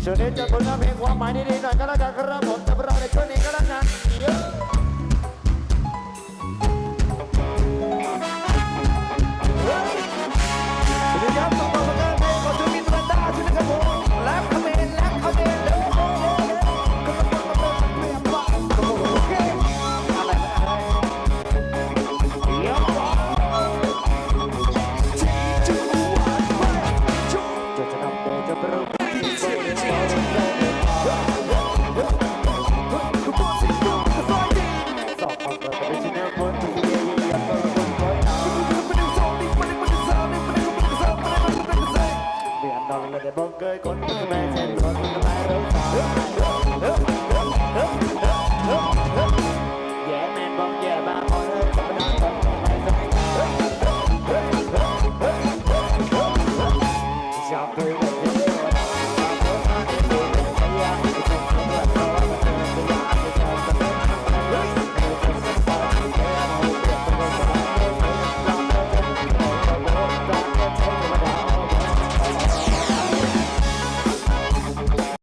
ช่วงนี้จะผลงานเพลงความหมายดีๆหน่อยก็แล้วกันครับผมจะเราในช่วงนี้ก็แล้วกันสวัสดีครับต้องมาประกาศเพลงของจูมินตรันดาใช่ไหมครับผมแลบคาเมนแลบคาเมนเด้อบังเกยคนแม่เส้นคนแม่เราสาว